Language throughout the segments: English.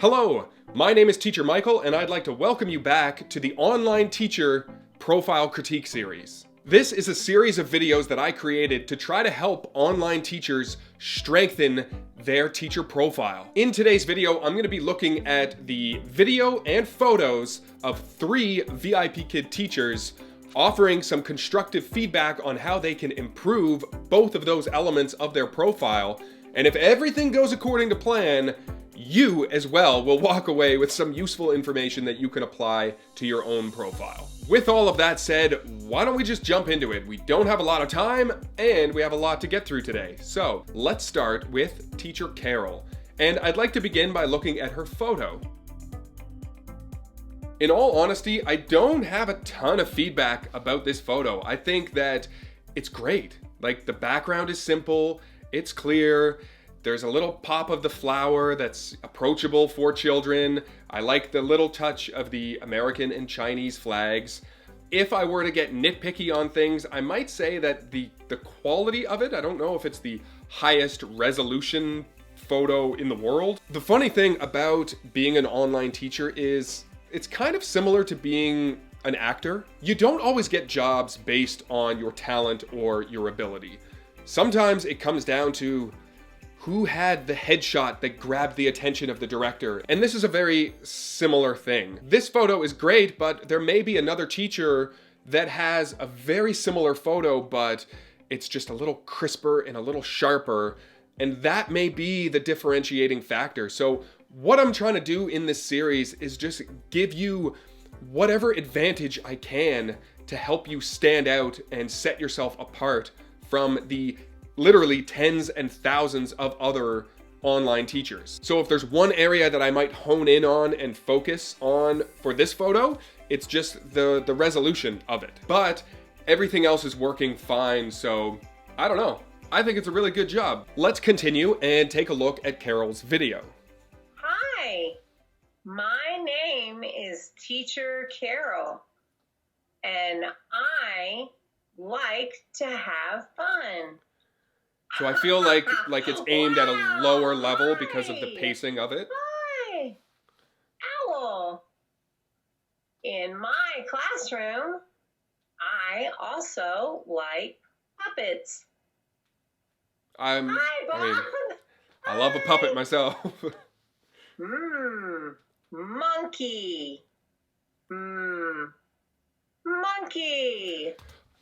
Hello, my name is Teacher Michael, and I'd like to welcome you back to the Online Teacher Profile Critique series. This is a series of videos that I created to try to help online teachers strengthen their teacher profile. In today's video, I'm going to be looking at the video and photos of 3 VIPKid teachers, offering some constructive feedback on how they can improve both of those elements of their profile. And if everything goes according to plan, you as well will walk away with some useful information that you can apply to your own profile. With all of that said, why don't we just jump into it? We don't have a lot of time and we have a lot to get through today. So let's start with teacher Carol. And I'd like to begin by looking at her photo. In all honesty, I don't have a ton of feedback about this photo. I think that it's great. Like, the background is simple, it's clear. There's a little pop of the flower that's approachable for children. I like the little touch of the American and Chinese flags. If I were to get nitpicky on things, I might say that the quality of it, I don't know if it's the highest resolution photo in the world. The funny thing about being an online teacher is it's kind of similar to being an actor. You don't always get jobs based on your talent or your ability. Sometimes it comes down to who had the headshot that grabbed the attention of the director. And this is a very similar thing. This photo is great, but there may be another teacher that has a very similar photo, but it's just a little crisper and a little sharper. And that may be the differentiating factor. So what I'm trying to do in this series is just give you whatever advantage I can to help you stand out and set yourself apart from the literally tens and thousands of other online teachers. So if there's one area that I might hone in on and focus on for this photo, it's just the resolution of it. But everything else is working fine, so I don't know. I think it's a really good job. Let's continue and take a look at Carol's video. Hi, my name is Teacher Carol, and I like to have fun. So I feel like it's aimed at a lower level because of the pacing of it. Hi, Owl. In my classroom, I also like puppets. Hi, Bob. I love a puppet myself. Monkey. Monkey.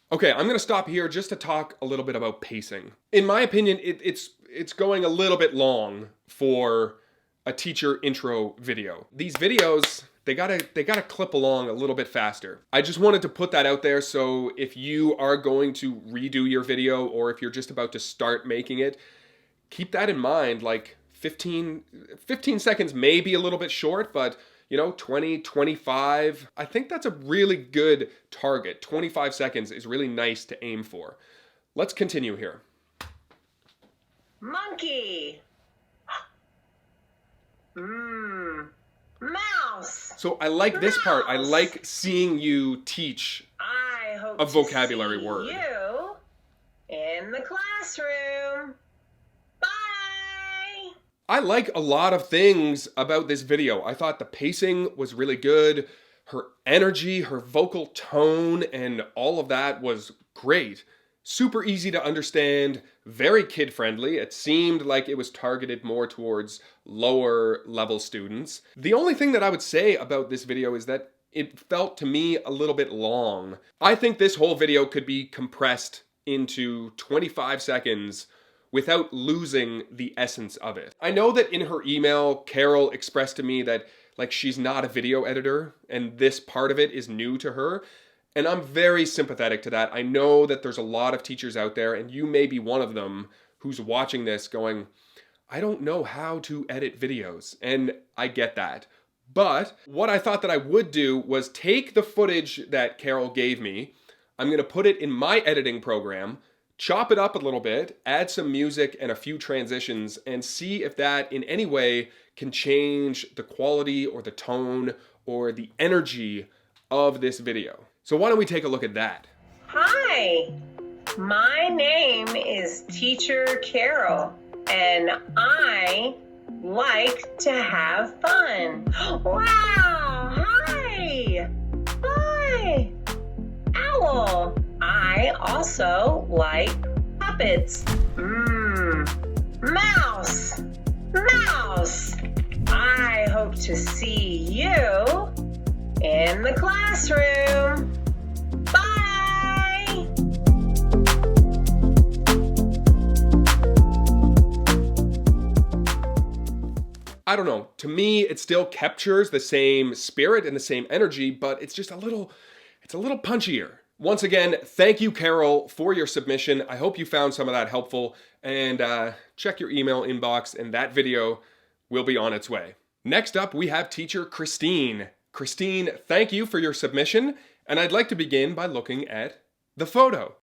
Okay, I'm gonna stop here just to talk a little bit about pacing. In my opinion, it's going a little bit long for a teacher intro video. These videos, they gotta clip along a little bit faster. I just wanted to put that out there, so if you are going to redo your video or if you're just about to start making it, keep that in mind. Like 15 seconds may be a little bit short, but 20, 25, I think that's a really good target. 25 seconds is really nice to aim for. Let's continue here. Monkey. Mouse. So I like this part. I like seeing you teach a vocabulary word. You in the classroom. I like a lot of things about this video. I thought the pacing was really good. Her energy, her vocal tone, and all of that was great. Super easy to understand, very kid-friendly. It seemed like it was targeted more towards lower level students. The only thing that I would say about this video is that it felt to me a little bit long. I think this whole video could be compressed into 25 seconds without losing the essence of it. I know that in her email, Carol expressed to me that she's not a video editor and this part of it is new to her. And I'm very sympathetic to that. I know that there's a lot of teachers out there, and you may be one of them, who's watching this going, I don't know how to edit videos. And I get that. But what I thought that I would do was take the footage that Carol gave me. I'm gonna put it in my editing program, chop it up a little bit, add some music and a few transitions, and see if that in any way can change the quality or the tone or the energy of this video. So why don't we take a look at that? Hi, my name is Teacher Carol, and I like to have fun. again. Wow, hi. Hi. Owl. I also like puppets. Mouse. Mouse. I hope to see you in the classroom. Bye. I don't know. To me, it still captures the same spirit and the same energy, but it's just a little punchier. Once again, thank you, Carol, for your submission. I hope you found some of that helpful, and check your email inbox, and that video will be on its way. Next up, we have teacher Christine. Christine, thank you for your submission, and I'd like to begin by looking at the photo.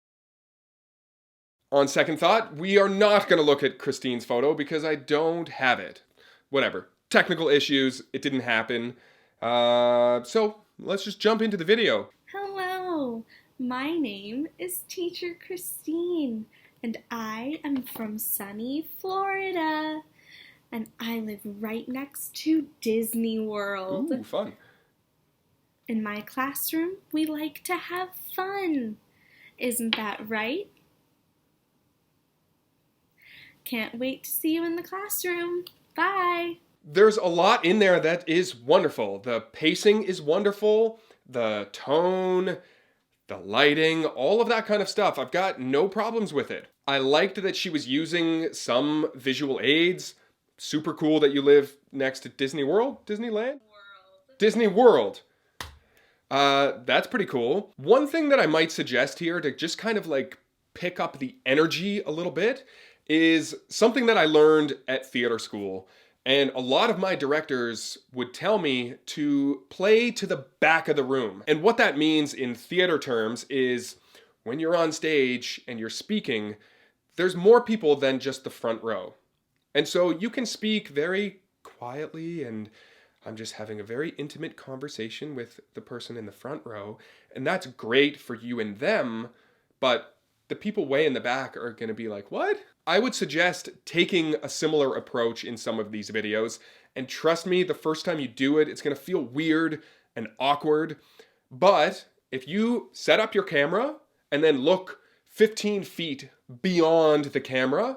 On second thought, we are not going to look at Christine's photo because I don't have it. Whatever. Technical issues, it didn't happen. So let's just jump into the video. Hello, my name is Teacher Christine, and I am from sunny Florida, and I live right next to Disney World. Ooh, fun. In my classroom, we like to have fun. Isn't that right? Can't wait to see you in the classroom. Bye. There's a lot in there that is wonderful. The pacing is wonderful, the tone, the lighting, all of that kind of stuff. I've got no problems with it. I liked that she was using some visual aids. Super cool that you live next to Disney World? Disneyland? Disney World. That's pretty cool. One thing that I might suggest here to just kind of like pick up the energy a little bit is something that I learned at theater school. And a lot of my directors would tell me to play to the back of the room. And what that means in theater terms is when you're on stage and you're speaking, there's more people than just the front row. And so you can speak very quietly, and I'm just having a very intimate conversation with the person in the front row. And that's great for you and them, but the people way in the back are going to be like, what? I would suggest taking a similar approach in some of these videos. And trust me, the first time you do it, it's going to feel weird and awkward. But if you set up your camera and then look 15 feet beyond the camera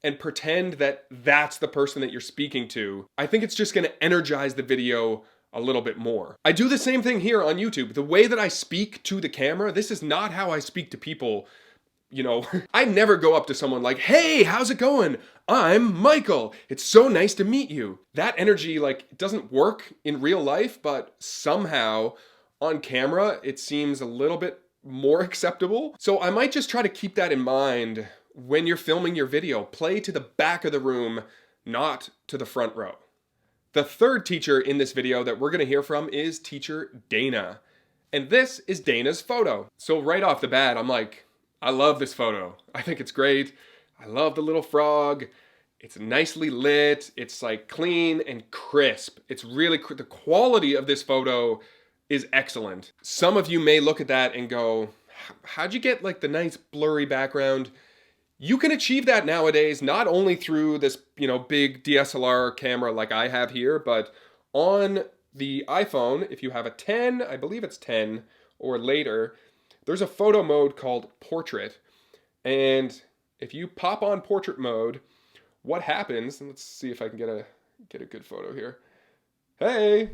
and pretend that that's the person that you're speaking to, I think it's just going to energize the video a little bit more. I do the same thing here on YouTube. The way that I speak to the camera, this is not how I speak to people. You know, I never go up to someone like, hey, how's it going? I'm Michael. It's so nice to meet you. That energy, like, doesn't work in real life, but somehow on camera, it seems a little bit more acceptable. So I might just try to keep that in mind when you're filming your video. Play to the back of the room, not to the front row. The third teacher in this video that we're going to hear from is teacher Dana. And this is Dana's photo. So right off the bat, I'm like, I love this photo. I think it's great. I love the little frog. It's nicely lit. It's like clean and crisp. It's really, the quality of this photo is excellent. Some of you may look at that and go, how'd you get like the nice blurry background? You can achieve that nowadays, not only through this, big DSLR camera like I have here, but on the iPhone, if you have a 10, I believe it's 10 or later, there's a photo mode called Portrait, and if you pop on Portrait mode, what happens, and let's see if I can get a good photo here. Hey!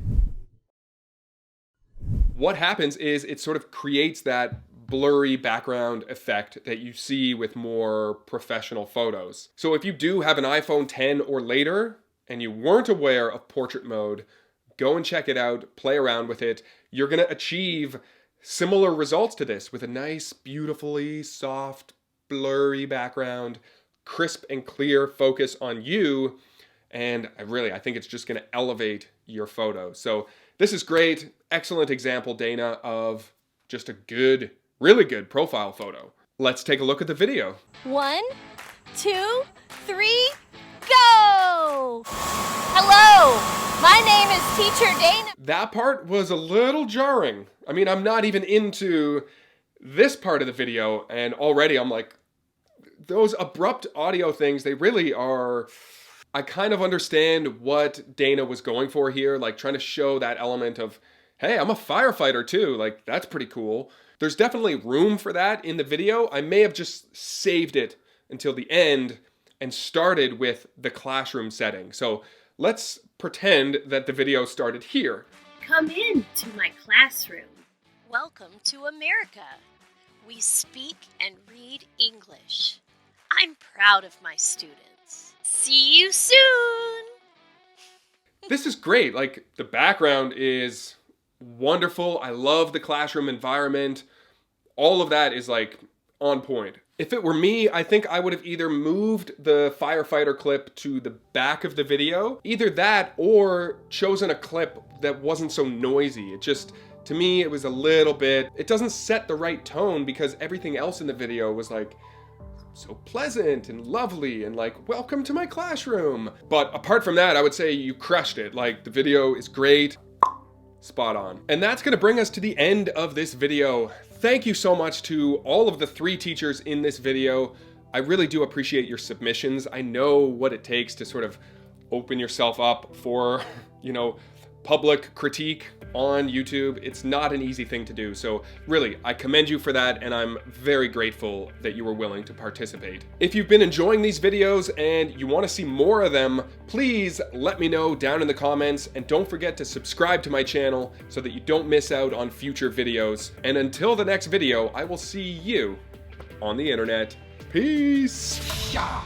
What happens is it sort of creates that blurry background effect that you see with more professional photos. So if you do have an iPhone 10 or later, and you weren't aware of Portrait mode, go and check it out, play around with it. You're gonna achieve similar results to this with a nice, beautifully soft, blurry background, crisp and clear focus on you. And I think it's just going to elevate your photo. So this is great. Excellent example, Dana, of just a good, really good profile photo. Let's take a look at the video. 1, 2, 3, go! Hello, my name is Teacher Dana. That part was a little jarring. I mean, I'm not even into this part of the video, and already I'm like, those abrupt audio things, they really are I kind of understand what Dana was going for here, like trying to show that element of, hey, I'm a firefighter too. Like, that's pretty cool. There's definitely room for that in the video. I may have just saved it until the end and started with the classroom setting. So let's pretend that the video started here. Come in to my classroom. Welcome to America. We speak and read English. I'm proud of my students. See you soon! This is great. Like, the background is wonderful. I love the classroom environment. All of that is like on point. If it were me, I think I would have either moved the firefighter clip to the back of the video, either that or chosen a clip that wasn't so noisy. It just, to me, it was a little bit, it doesn't set the right tone because everything else in the video was like so pleasant and lovely and like, welcome to my classroom. But apart from that, I would say you crushed it. Like, the video is great. Spot on. And that's gonna bring us to the end of this video. Thank you so much to all of the 3 teachers in this video. I really do appreciate your submissions. I know what it takes to sort of open yourself up for, public critique on YouTube. It's not an easy thing to do. So really, I commend you for that, and I'm very grateful that you were willing to participate. If you've been enjoying these videos and you want to see more of them, please let me know down in the comments, and don't forget to subscribe to my channel so that you don't miss out on future videos. And until the next video, I will see you on the internet. Peace! Yeah.